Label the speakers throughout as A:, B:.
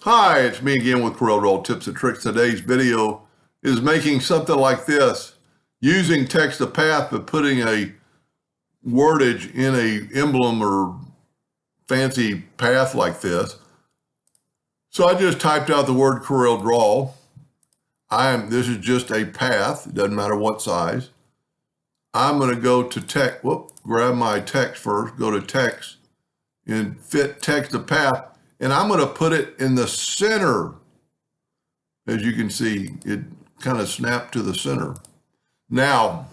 A: Hi, it's me again with CorelDraw Tips and Tricks. Today's video is making something like this, using text to path but putting a wordage in a emblem or fancy path like this. So I just typed out the word CorelDraw. This is just a path. It doesn't matter what size. I'm going to go to text. Grab my text first. Go to text and fit text to path. And I'm going to put it in the center. As you can see, it kind of snapped to the center. Now,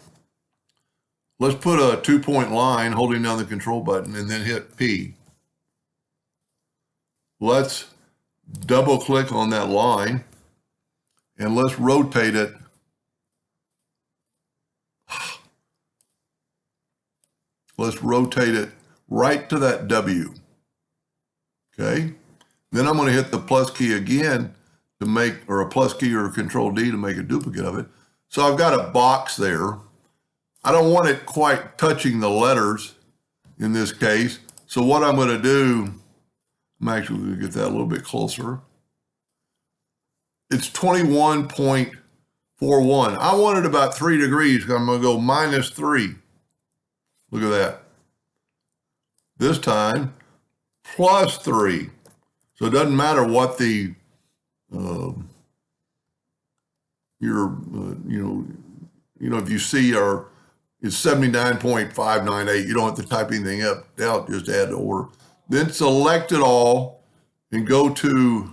A: let's put a 2-point line holding down the control button and then hit P. Let's double click on that line and let's rotate it. Let's rotate it right to that W. Okay, then I'm going to hit the plus key again to make, or a plus key or a control D to make a duplicate of it. So I've got a box there. I don't want it quite touching the letters in this case. So what I'm going to do, I'm actually going to get that a little bit closer. It's 21.41. I want it about 3 degrees. I'm going to go -3. Look at that. This time, +3. So it doesn't matter what the if you see it's 79.598, you don't have to type anything out, just add the order. Then select it all and go to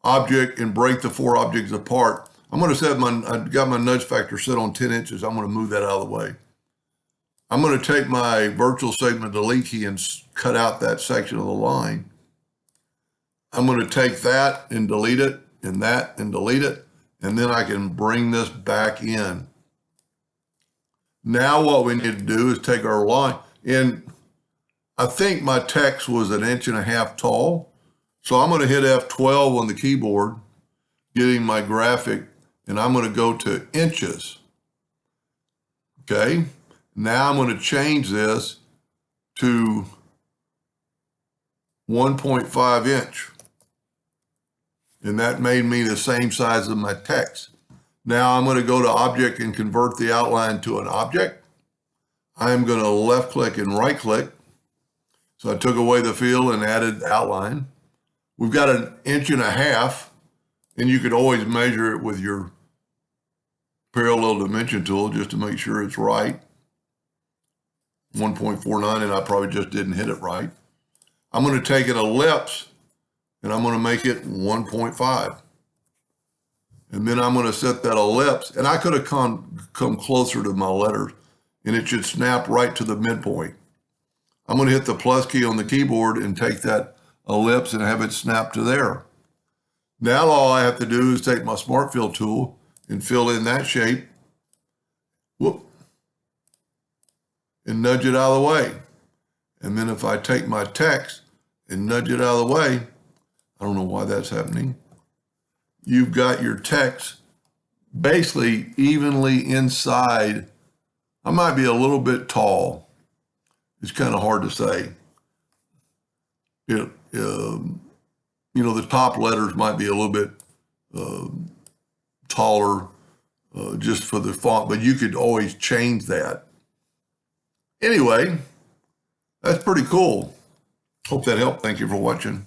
A: object and break the 4 objects apart. I'm going to set I've got my nudge factor set on 10 inches. I'm going to move that out of the way. I'm going to take my virtual segment delete key and cut out that section of the line. I'm going to take that and delete it, and that and delete it, and then I can bring this back in. Now what we need to do is take our line, and I think my text was 1.5 inches tall, so I'm going to hit F12 on the keyboard, getting my graphic, and I'm going to go to inches. Okay. Now I'm going to change this to 1.5 inch. And that made me the same size as my text. Now I'm going to go to object and convert the outline to an object. I'm going to left click and right click. So I took away the fill and added outline. We've got 1.5 inches, and you could always measure it with your parallel dimension tool just to make sure it's right. 1.49, and I probably just didn't hit it right. I'm going to take an ellipse and I'm going to make it 1.5. And then I'm going to set that ellipse, and I could have come closer to my letters, and it should snap right to the midpoint. I'm going to hit the plus key on the keyboard and take that ellipse and have it snap to there. Now all I have to do is take my Smart Fill tool and fill in that shape. Whoop. And nudge it out of the way. And then if I take my text and nudge it out of the way, I don't know why that's happening. You've got your text basically evenly inside. I might be a little bit tall. It's kind of hard to say. The top letters might be a little bit taller just for the font, but you could always change that. Anyway, that's pretty cool. Hope that helped. Thank you for watching.